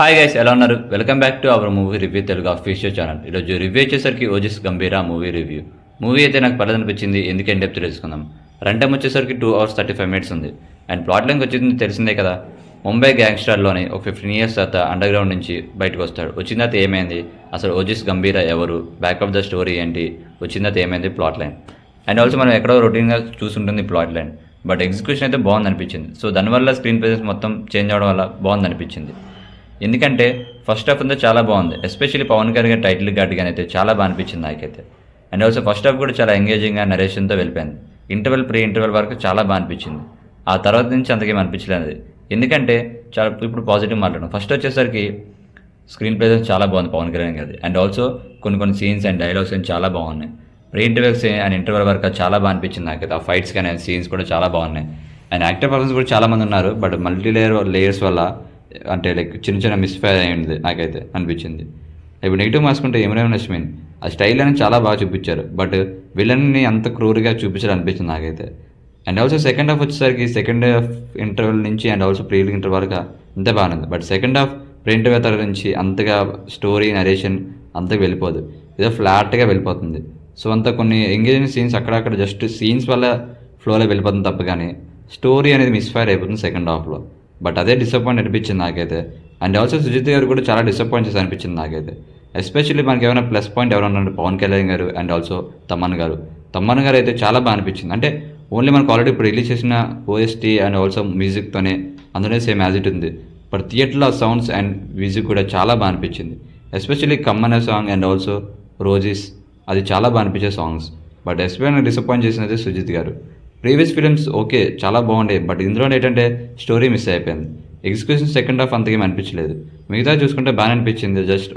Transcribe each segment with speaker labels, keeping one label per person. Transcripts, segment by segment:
Speaker 1: Hi guys, ఎలా ఉన్నారు? Welcome back to our movie review Telugu official channel. ఈరోజు review వచ్చేసరికి ఓజిస్ గంభీరా మూవీ రివ్యూ. మూవీ అయితే నాకు పర్లేదనిపించింది. ఎందుకంటే డెప్త్ తెలుసుకుందాం. రన్ టైం వచ్చేసరికి 2 hours 35 minutes ఉంది. అండ్ ప్లాట్ లైన్కి వచ్చింది తెలిసిందే కదా. ముంబై గ్యాంగ్స్టర్లోని ఒక 15 years తర్వాత అండర్ గ్రౌండ్ నుంచి బయటకు వస్తాడు. వచ్చిన తర్వాత ఏమైంది, అసలు ఓజిస్ గంభీరా ఎవరు, బ్యాక్ ఆఫ్ ద స్టోరీ ఏంటి, వచ్చిన తర్వాత ఏమైంది ప్లాట్ లైన్. అండ్ ఆల్సో మనం ఎక్కడో రొటీన్గా చూస్తుంటుంది ప్లాట్ లైన్, బట్ ఎగ్జిక్యూషన్ అయితే బాగుంది అనిపించింది. సో దానివల్ల స్క్రీన్ ప్రెజెన్స్ మొత్తం చేంజ్ అవడం వల్ల బాగుంది అనిపించింది. ఎందుకంటే ఫస్ట్ హాఫ్ అంతా చాలా బాగుంది. ఎస్పెషల్లీ పవన్ కళ్యాణ్ గారి టైటిల్ గార్డ్ కానీ అయితే చాలా బాగా అనిపించింది నాకైతే. అండ్ ఆల్సో ఫస్ట్ హాఫ్ కూడా చాలా ఎంగేజింగ్గా నరేషన్తో వెళ్ళిపోయింది. ప్రీ ఇంటర్వెల్ వరకు చాలా బాగా అనిపించింది. ఆ తర్వాత నుంచి అంతకేం అనిపించలేదు. ఎందుకంటే చాలా ఇప్పుడు పాజిటివ్ మాట్లాడడం. ఫస్ట్ వచ్చేసరికి స్క్రీన్ ప్రెజెన్స్ చాలా బాగుంది పవన్ కళ్యాణ్ గారి. అండ్ ఆల్సో కొన్ని సీన్స్ అండ్ డైలాగ్స్ అని చాలా బాగున్నాయి. ఇంటర్వెల్స్ అండ్ ఇంటర్వెల్ వరకు అది చాలా బాగా అనిపించింది నాకైతే. ఆ ఫైట్స్ కానీ సీన్స్ కూడా చాలా బాగున్నాయి. అండ్ యాక్టర్ పర్సన్స్ కూడా చాలా మంది ఉన్నారు, బట్ మల్టీ లేయర్స్ వల్ల అంటే లైక్ చిన్న మిస్ఫైర్ అయింది నాకైతే అనిపించింది. ఇప్పుడు నెగిటివ్ మార్చుకుంటే ఏమైనా నష్టమైంది. ఆ స్టైల్ అనేది చాలా బాగా చూపించారు, బట్ విలన్ని అంత క్రూర్గా చూపించారు అనిపించింది నాకైతే. అండ్ ఆల్సో సెకండ్ హాఫ్ వచ్చేసరికి సెకండ్ హాఫ్ ఇంటర్వెల్ నుంచి అండ్ ఆల్సో ప్రీ ఇంటర్వెల్ వరకు అంతే బాగుంది. But second half pre interval తర్వాత నుంచి అంతగా స్టోరీ నరేషన్ అంతగా వెళ్ళిపోదు, ఏదో ఫ్లాట్గా వెళ్ళిపోతుంది. సో అంత కొన్ని ఎంగేజింగ్ సీన్స్ అక్కడక్కడ జస్ట్ సీన్స్ వల్ల ఫ్లోలో వెళ్ళిపోతుంది తప్ప, కానీ స్టోరీ అనేది మిస్ఫైర్ అయిపోతుంది సెకండ్ హాఫ్లో. బట్ అదే డిసప్పాయింట్ అనిపించింది నాకైతే. అండ్ ఆల్సో సుజిత్ గారు కూడా చాలా డిసప్పాయింట్ చేసి అనిపించింది నాకైతే. ఎస్పెషల్లీ మనకి ఏమైనా ప్లస్ పాయింట్ ఎవరైనా ఉన్నారంటే పవన్ కళ్యాణ్ గారు అండ్ ఆల్సో తమ్మన్ గారు అయితే చాలా బాగా అనిపించింది. అంటే ఓన్లీ మనకు ఆల్రెడీ ఇప్పుడు రిలీజ్ చేసిన ఓఎస్టీ అండ్ ఆల్సో మ్యూజిక్తోనే అందులోనే సేమ్ యాజ్ ఇట్ ఉంది. బట్ థియేటర్లో సౌండ్స్ అండ్ మ్యూజిక్ కూడా చాలా బాగా అనిపించింది. ఎస్పెషల్లీ కమ్మనే సాంగ్ అండ్ ఆల్సో రోజీస్, అది చాలా బాగా అనిపించే సాంగ్స్. బట్ ఎస్పెషల్లీ డిసప్పాయింట్ చేసినది సుజిత్ గారు. ప్రీవియస్ ఫిలిమ్స్ ఓకే చాలా బాగుండే, బట్ ఇందులో ఏంటంటే స్టోరీ మిస్ అయిపోయింది. ఎగ్జిక్యూషన్ సెకండ్ హాఫ్ అంతకేం అనిపించలేదు. మిగతా చూసుకుంటే బాగా అనిపించింది, జస్ట్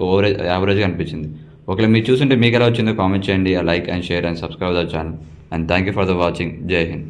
Speaker 1: యావరేజ్గా అనిపించింది. ఒకవేళ మీరు చూస్తుంటే మీకు ఎలా వచ్చిందో కామెంట్ చేయండి. Like and share and subscribe the channel. And thank you for the watching. జై హింద్.